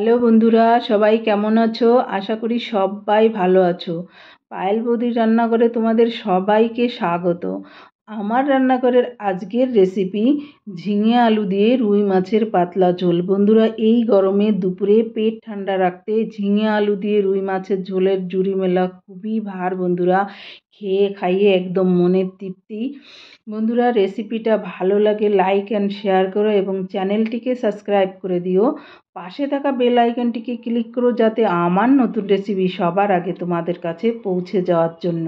Hello বন্ধুরা, সবাই কেমন আছো? আশা করি সবাই ভালো আছো। পায়েল বৌদির রান্নাঘরে তোমাদের সবাইকে স্বাগত। আমার রান্নাঘরের আজকের রেসিপি ঝিঙে আলু দিয়ে রুই মাছের পাতলা ঝোল। বন্ধুরা, এই গরমে দুপুরে পেট ঠান্ডা রাখতে ঝিঙে আলু দিয়ে রুই মাছের ঝোলের জুড়ি মেলা খুবই ভার। বন্ধুরা, খেয়ে খাইয়ে একদম মনের তৃপ্তি। বন্ধুরা, রেসিপিটা ভালো লাগে লাইক অ্যান্ড শেয়ার করো এবং চ্যানেলটিকে সাবস্ক্রাইব করে দিও। পাশে থাকা বেল আইকনটিকে ক্লিক করো যাতে আমার নতুন রেসিপি সবার আগে তোমাদের কাছে পৌঁছে যাওয়ার জন্য।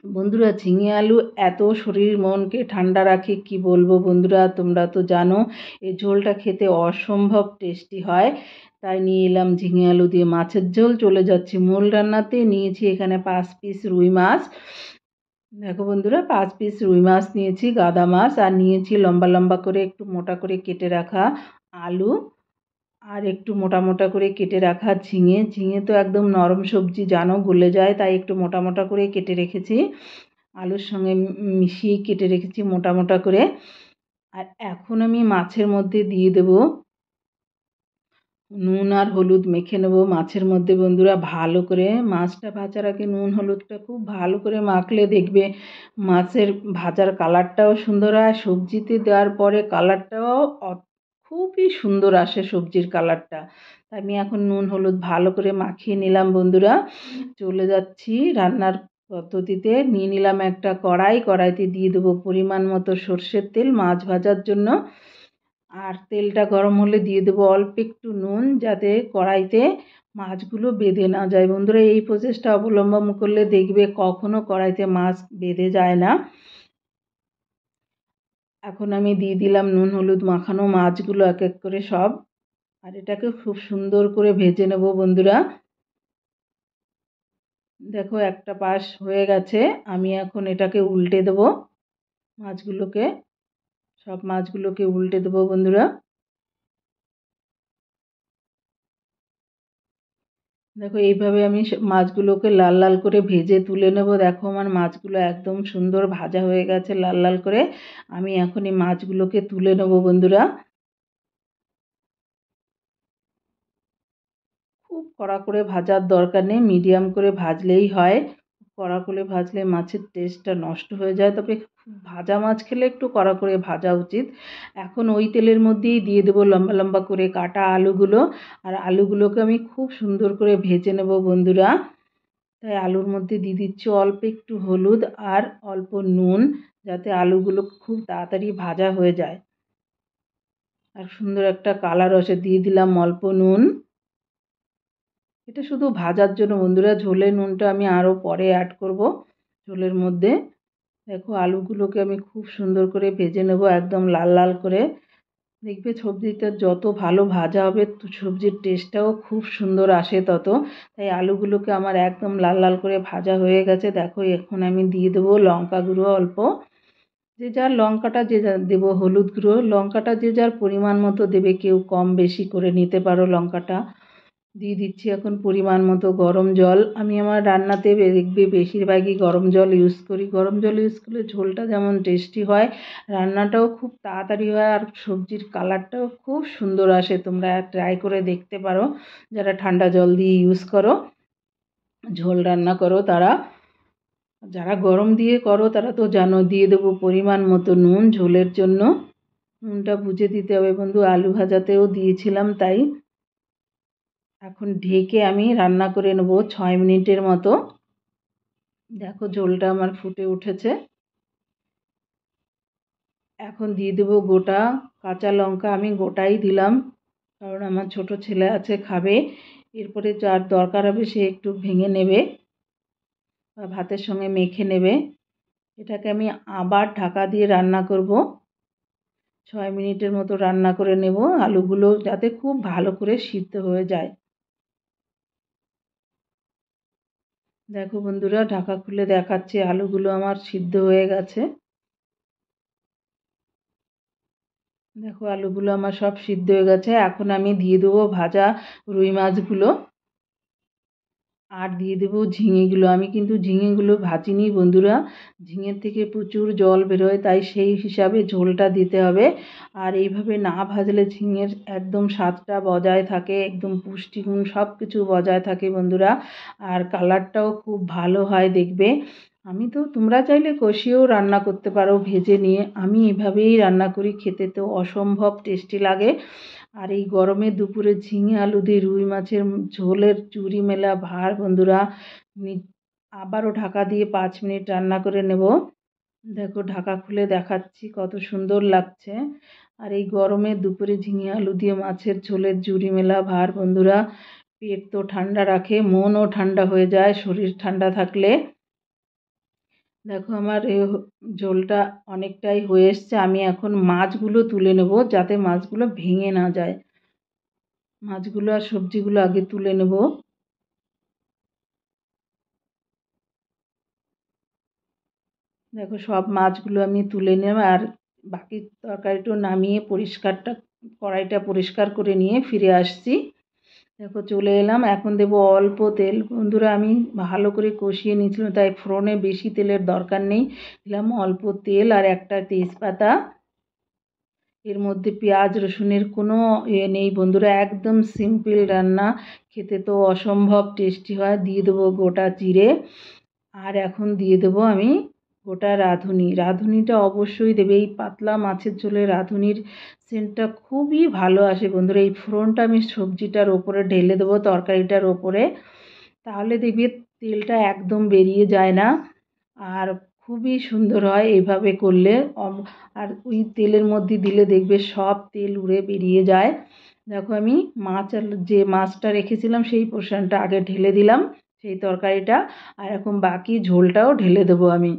বন্ধুরা, ঝিঙে আলু এত শরীর মনকে ঠান্ডা রাখে কি বলবো। বন্ধুরা, তোমরা তো জানো এই ঝোলটা খেতে অসম্ভব টেস্টি হয়। তাই নিয়ে এলাম ঝিঙে আলু দিয়ে মাছের ঝোল। চলে যাচ্ছি মূল রান্নাতে। নিয়েছি এখানে 5 পিস রুই মাছ। দেখো বন্ধুরা, 5 পিস রুই মাছ নিয়েছি, গাদা মাছ, আর নিয়েছি লম্বা লম্বা করে একটু মোটা করে কেটে রাখা আলু, আর একটু মোটা মোটা করে কেটে রাখা ঝিঙে। ঝিঙে তো একদম নরম সবজি, জানো গলে যায়, তাই একটু মোটা মোটা করে কেটে রেখেছি। আলুর সঙ্গে মিশিয়ে কেটে রেখেছি মোটা মোটা করে। আর এখন আমি মাছের মধ্যে দিয়ে দেব নুন আর হলুদ, মেখে নেব মাছের মধ্যে। বন্ধুরা, ভালো করে মাছটা ভাজার আগে নুন হলুদটা খুব ভালো করে মাখলে দেখবে মাছের ভাজার কালারটাও সুন্দর হয়, সবজিতে দেওয়ার পরে কালারটাও খুবই সুন্দর আসে সবজির কালারটা। আমি এখন নুন হলুদ ভালো করে মাখিয়ে নিলাম। বন্ধুরা, চলে যাচ্ছি রান্নার পদ্ধতিতে। নিয়ে নিলাম একটা কড়াইতে দিয়ে দেবো পরিমাণ মতো সর্ষের তেল মাছ ভাজার জন্য। আর তেলটা গরম হলে দিয়ে দেবো অল্প একটু নুন, যাতে কড়াইতে মাছগুলো বেঁধে না যায়। বন্ধুরা, এই প্রসেসটা অবলম্বন করলে দেখবে কখনো কড়াইতে মাছ বেঁধে যায় না। এখন আমি দিয়ে দিলাম নুন হলুদ মাখানো মাছগুলো এক এক করে সব। আর এটাকে খুব সুন্দর করে ভেজে নেব। বন্ধুরা, দেখো একটা পাশ হয়ে গেছে, আমি এখন এটাকে উল্টে দেব। মাছগুলোকে সব মাছগুলোকে উল্টে দেবো। বন্ধুরা, দেখো এইভাবে আমি মাছগুলোকে লাল লাল করে ভেজে তুলে নেব। দেখো আমার মাছগুলো একদম সুন্দর ভাজা হয়ে গেছে লাল লাল করে। আমি এখন এই মাছগুলোকে তুলে নেব। বন্ধুরা, খুব কড়া করে ভাজার দরকার নেই, মিডিয়াম করে ভাজলেই হয়। কড়া করে ভাজলে মাছের টেস্টটা নষ্ট হয়ে যায়, তবে ভাজা মাছ খেলে একটু কড়া করে ভাজা উচিত। এখন ওই তেলের মধ্যেই দিয়ে দেবো লম্বা লম্বা করে কাটা আলুগুলো। আর আলুগুলোকে আমি খুব সুন্দর করে ভেজে নেব। বন্ধুরা, তাই আলুর মধ্যে দিয়ে দিচ্ছি অল্প একটু হলুদ আর অল্প নুন, যাতে আলুগুলো খুব তাড়াতাড়ি ভাজা হয়ে যায় আর সুন্দর একটা কালার আসে। দিয়ে দিলাম অল্প নুন। এটা শুধু ভাজার জন্য বন্ধুরা, ঝোলে নুনটা আমি আরও পরে অ্যাড করব ঝোলের মধ্যে। দেখো আলুগুলোকে আমি খুব সুন্দর করে ভেজে নেব একদম লাল লাল করে। দেখবে সবজিটা যত ভালো ভাজা হবে সবজির টেস্টটাও খুব সুন্দর আসে তত। তাই আলুগুলোকে আমার একদম লাল লাল করে ভাজা হয়ে গেছে। দেখো এখন আমি দিয়ে দেবো লঙ্কা গুঁড়ো অল্প, যে যার লঙ্কাটা যে যার দেবো, হলুদ গুঁড়ো লঙ্কাটা যে যার পরিমাণ মতো দেবে, কেউ কম বেশি করে নিতে পারো লঙ্কাটা। দিয়ে দিচ্ছি এখন পরিমাণ মতো গরম জল। আমি আমার রান্নাতে দেখবে বেশিরভাগই গরম জল ইউজ করি। গরম জল ইউজ করলে ঝোলটা যেমন টেস্টি হয়, রান্নাটাও খুব তাড়াতাড়ি হয়, আর সবজির কালারটাও খুব সুন্দর আসে। তোমরা ট্রাই করে দেখতে পারো যারা ঠান্ডা জল দিয়ে ইউজ করো, ঝোল রান্না করো তারা। যারা গরম দিয়ে করো তারা তো জানো। দিয়ে দেবো পরিমাণ মতো নুন ঝোলের জন্য। নুনটা বুঝে দিতে হবে বন্ধু, আলু ভাজাতেও দিয়েছিলাম তাই। এখন ঢেকে আমি রান্না করে নেব 6 মিনিটের মতো। দেখো ঝোলটা আমার ফুটে উঠেছে। এখন দিয়ে দেবো গোটা কাঁচা লঙ্কা। আমি গোটাই দিলাম, কারণ আমার ছোট ছেলে আছে খাবে। এরপরে যার দরকার হবে সে একটু ভেঙে নেবে বা ভাতের সঙ্গে মেখে নেবে। এটাকে আমি আবার ঢাকা দিয়ে রান্না করব। 6 মিনিটের মতো রান্না করে নেব, আলুগুলো যাতে খুব ভালো করে সিদ্ধ হয়ে যায়। দেখো বন্ধুরা, ঢাকা খুলে দেখাচ্ছি আলুগুলো আমার সিদ্ধ হয়ে গেছে। দেখো আলুগুলো আমার সব সিদ্ধ হয়ে গেছে। এখন আমি দিয়ে দেবো ভাজা রুই মাছগুলো। আর দিয়ে দেবো ঝিঙেগুলো। আমি কিন্তু ঝিঙেগুলো ভাজিনি বন্ধুরা, ঝিঙের থেকে প্রচুর জল বেরোয়, তাই সেই হিসাবে ঝোলটা দিতে হবে। আর এইভাবে না ভাজলে ঝিঙের একদম স্বাদটা বজায় থাকে, একদম পুষ্টিগুণ সব কিছু বজায় থাকে বন্ধুরা। আর কালারটাও খুব ভালো হয় দেখবে। আমি তো, তোমরা চাইলে কষিয়েও রান্না করতে পারো ভেজে নিয়ে, আমি এভাবেই রান্না করি, খেতে তো অসম্ভব টেস্টি লাগে। আর এই গরমে দুপুরে ঝিঙে আলু দিয়ে রুই মাছের ঝোলের জুড়ি মেলা ভার বন্ধুরা। আবারও ঢাকা দিয়ে 5 মিনিট রান্না করে নেব। দেখো ঢাকা খুলে দেখাচ্ছি কত সুন্দর লাগছে। আর এই গরমে দুপুরে ঝিঙে আলু দিয়ে মাছের ঝোলের জুড়ি মেলা ভার বন্ধুরা, পেট তো ঠান্ডা রাখে, মনও ঠান্ডা হয়ে যায় শরীর ঠান্ডা থাকলে। দেখো আমার ঝোলটা অনেকটাই হয়ে এসছে। আমি এখন মাছগুলো তুলে নেব, যাতে মাছগুলো ভেঙে না যায়। মাছগুলো আর সবজিগুলো আগে তুলে নেব। দেখো সব মাছগুলো আমি তুলে নেব, আর বাকি তরকারিটা নামিয়ে কড়াইটা পরিষ্কার করে নিয়ে ফিরে আসছি। দেখো চলে এলাম, এখন দেব অল্প তেল বন্ধুরা। আমি ভালো করে কষিয়ে নিয়েছিলাম, তাই ফোড়নে বেশি তেলের দরকার নেই, দিলাম অল্প তেল আর একটা তেজপাতা। এর মধ্যে পেঁয়াজ রসুনের কোনো নেই বন্ধুরা, একদম সিম্পল রান্না, খেতে তো অসম্ভব টেস্টি হয়। দিয়ে দেবো গোটা জিরে, আর এখন দিয়ে দেবো আমি গোটা রাঁধুনি। রাঁধুনিটা অবশ্যই দেবে, এই পাতলা মাছের ঝোলে রাঁধুনির সেন্টটা খুবই ভালো আসে বন্ধুরা। এই ফোড়নটা আমি সবজিটার ওপরে ঢেলে দেবো, তরকারিটার ওপরে, তাহলে দেখবে তেলটা একদম বেরিয়ে যায় না, আর খুবই সুন্দর হয় এইভাবে করলে। আর ওই তেলের মধ্যে দিলে দেখবে সব তেল উড়ে বেরিয়ে যায়। দেখো আমি যে মাছটা রেখেছিলাম সেই পোর্শনটা আগে ঢেলে দিলাম, সেই তরকারিটা। আর এখন বাকি ঝোলটাও ঢেলে দেবো আমি।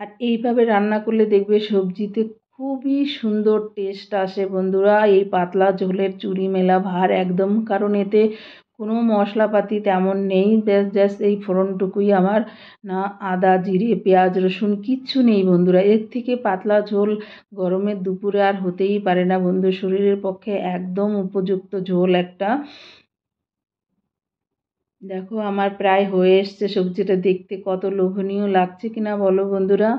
আর এইভাবে রান্না করলে দেখবে সবজিতে খুবই সুন্দর টেস্ট আসে বন্ধুরা, এই পাতলা ঝোলের চুরি মেলা ভার একদম। কারণ এতে কোনো মশলাপাতি তেমন নেই, জাস্ট এই ফোড়নটুকুই আমার, না আদা জিরে পেঁয়াজ রসুন কিচ্ছু নেই বন্ধুরা। এর থেকে পাতলা ঝোল গরমের দুপুরে আর হতেই পারে না বন্ধু, শরীরের পক্ষে একদম উপযুক্ত ঝোল একটা। দেখো আমার প্রায় হয়ে এসছে, সবজিটা দেখতে কত লোভনীয় লাগছে কিনা বলো বন্ধুরা,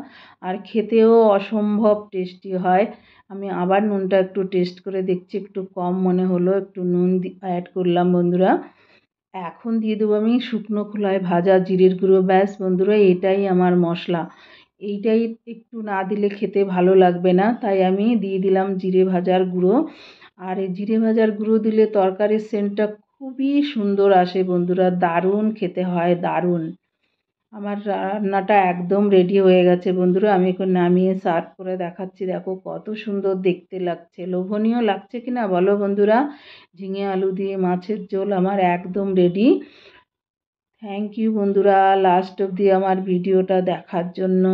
আর খেতেও অসম্ভব টেস্টি হয়। আমি আবার নুনটা একটু টেস্ট করে দেখছি, একটু কম মনে হলো, একটু নুন অ্যাড করলাম বন্ধুরা। এখন দিয়ে দেবো আমি শুকনো খোলায় ভাজা জিরের গুঁড়ো। ব্যাস বন্ধুরা, এটাই আমার মশলা। এইটাই একটু না দিলে খেতে ভালো লাগবে না, তাই আমি দিয়ে দিলাম জিরে ভাজার গুঁড়ো। আর এই জিরে ভাজার গুঁড়ো দিলে তরকারির সেন্টটা খুবই সুন্দর আসে বন্ধুরা, দারুণ খেতে হয়, দারুণ। আমার রান্নাটা একদম রেডি হয়ে গেছে বন্ধুরা, আমি এখন নামিয়ে সার্ভ করে দেখাচ্ছি। দেখো কত সুন্দর দেখতে লাগছে, লোভনীয় লাগছে কিনা বলো বন্ধুরা। ঝিঙে আলু দিয়ে মাছের ঝোল আমার একদম রেডি। থ্যাংক ইউ বন্ধুরা লাস্ট অবধি আমার ভিডিওটা দেখার জন্য।